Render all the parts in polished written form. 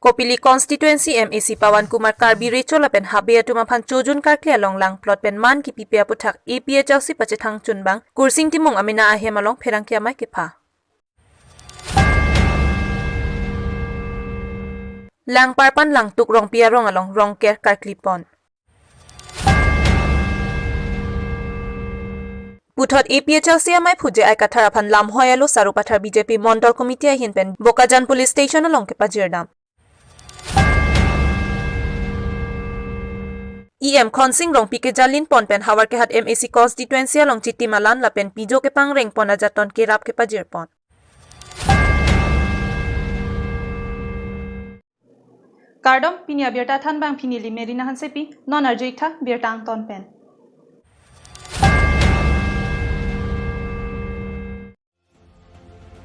Kopili constituency MAC Pawan Kumar Karbi Rachel pen habia tumaphan chojun karklia longlang plot pen man ki pipia puthak APHLC pachethang chunbang kursing timung amina ahemalong pherangkia mai ke pha lang parpan lang tuk rong pia rong along rong ker karklipon Puthot APHLC amai phuje ai kathara phan lam hoyalo sarupathar BJP Mondol Committee hin pen Bokajan Police Station along ke pajirdam EM Khonsing rong pike jalin pon pen hawar ke hat MAC constituency along Chittimalan la pen pijo ke pang reng pon ajaton ke rap ke pajir pon Kardom pinia birta than bang pinili merina hansepi non arjeitha birtang ton pen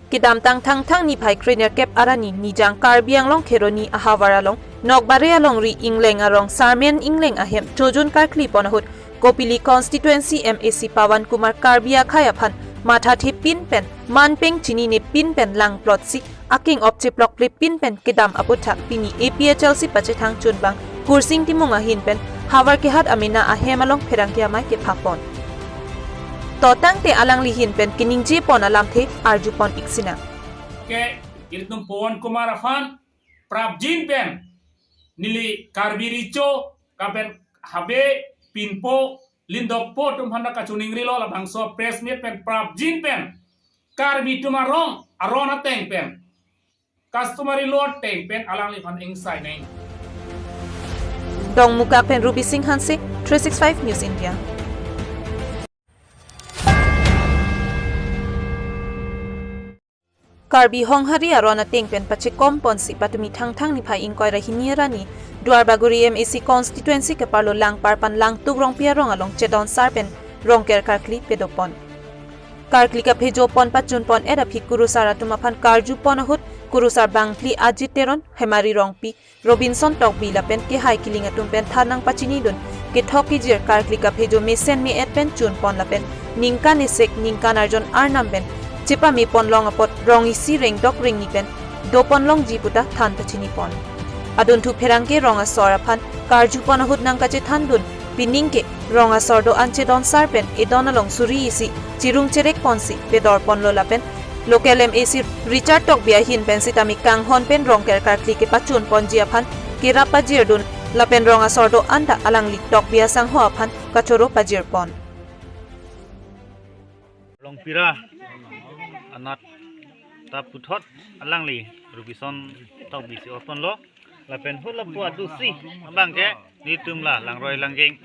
Kidam tang thang ni phai kriner kep arani nijang karbiang long kheroni ahawara long nokbare along ri ingleng arong sarmen ingleng ahem chojun karkli ponahut Kopili constituency MAC Pawan Kumar Karbia khaya phan matha thi pin pen manpeng chini ne pin pen lang plot si aking opche plok pri pin pen kidam aputha pini APHLC pachethang chunbang kursing timunga hin pen hawar ke hat amina ahem along pherangkia mai ke phapon Totang te alang lihin pen kiningji pon alam the arju pon iksina. Ke irtum pon kumar afan prabjin pen nili karbiricho kapen habe pinpo lindok po tum handa kacuning rilo la bangso press meet pen prabjin pen karbi tumarong arona teng pen customary lot teng pen alang lihan inside neng. Dong muka pen Ruby Singh Hanse 365 News India. Karbi honghari arona tengpen pache kompon si patumi thang ni phai ingkoi rahini rani Duarbaguri MAC constituency ke parlo lang parpan lang tugrong pia rong along chedon sarpen rongker karkli pedopon karkli ka phejo pon pachun pon era phikuru sara tumaphan karju ponahut kurusar bangpli ajiteron hemari rongpi Robinson tokbi lapen ke hai kilinga tumpen thanang pachini dun ke thoki jir karkli ka phejo mesen me etpen chun pon lapen ningka ni sek ningka narjon arnamben Chipa mi pon long apot rong isi ring dok ring ni pen do pon long jiputa than pachini pon adun thu pherangke ronga soraphan karju pon ahut nang kache than dun piningke ronga sordo anche don sarpen edon along suri isi chirung cherek pon si pedor pon lo lapen local MAC Richard tok bia hin pen sitami kang hon pen rong ker karkli ke pachun pon jia phan kira pajir dun lapen ronga sordo anda alang lik tok bia sang ho phan kachoro pajir pon Long pira anat ta puthot alangli Robinson tok bisi opon lo lapen hula puat dusi bang ke ni tumla langroi langgeng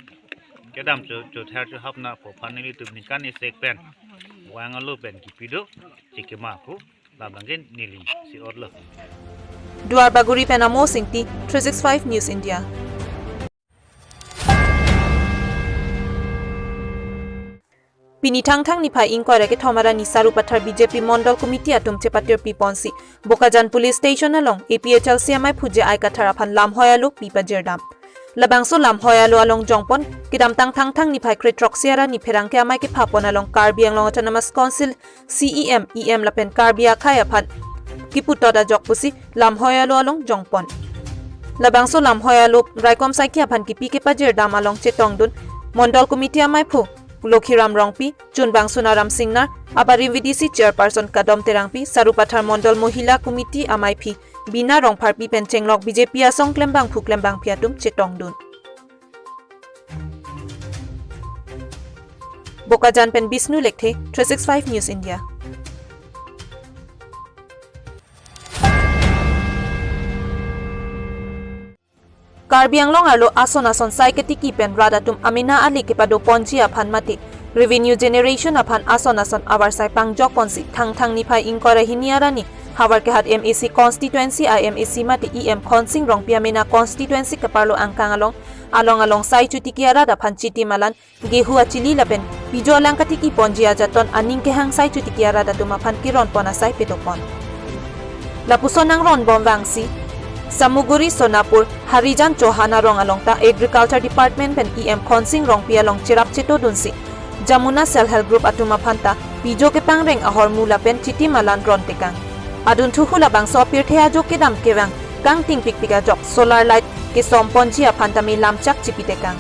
kedam chu ther chu hapna po phan ni tum ni kan ni sek pen wang alu pen kipido chikema ku la banggen nili si orlo Duarbaguri penamo singti 365 News India Pini thang ni phai inquiry ke thomara ni sarupathar BJP Mondol Committee atum chepatir piponsi Bokajan Police Station along APHLC amai phuje ai kathara phan lam hoyalu pipajirdam labangso lam hoyalu along jongpon kidam thang ni phai kretroxiara ni pherangke amai ke phapon along Karbiang long autonomous council CEM EM lapen Karbia khaya phan kiputoda jokpusi lam hoyalu along jongpon labangso lam hoyalu raikom saikya phan ki pike pajirdam along chetongdun Mondol Committee amai phu Lokhiram Rongpi, Chunbang Sunaram Singnar, Abari VDC Chairperson Kadom Terangpi, Sarupathar Mondol Mohila Committee Amaipi, Bina Rongparpi Penchenglok BJP Asong Klembang Phuklembang Piatum Chetongdun. Bokajan Pen Bisnu Lekthe, 365 News India. Karbiang long arlo ason saiketi ki pen radatum amina ali ke pado ponji aphan mati revenue generation aphan ason awar sai pangjok ponsi thang ni phai ingkora hiniarani hawar ke hat MAC constituency IMAC mati EM Khonsing rong piamena constituency ke parlo angkang along sai chutikiara da phan Chittimalan gehu achili lapen pijo langkati ki ponji ajaton aning ke hang sai chutikiara da tuma phan kiron pona sai petopon lapusonang ron bomwangsi Samuguri Sonapur Harijan Chauhana rong alongta Agriculture Department pen EM Khonsing rong pia long chirap cheto dunsi Jamuna Self Help Group atuma phanta pijo ke pangreng ahor mula pen Chittimalan ron tekang adun thu hula bang so pir thea jo ke dam kewang kang ting pik pika jok solar light ke sompon ji aphantami lamchak chipite kang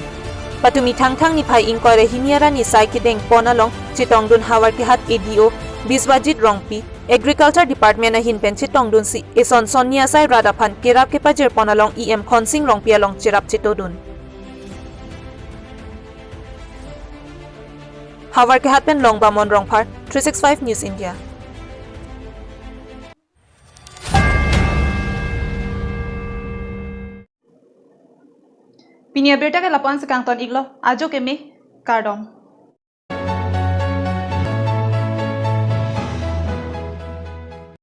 patumi thang ni phai ingkoi re hiniara ni sai ki deng ponalong chitong dun hawar ki hat ADO Biswajit Rongpi Agriculture Department ahin pen chitong dun si eson sonia sai rada phan kerap ke pajer ponalong EM Khonsing Rongpi along chirap chitodun hawar ke hat pen long bamon rongphar 365 News India Pinia berta ke lapuan sekang ton iglo ajo ke me kardom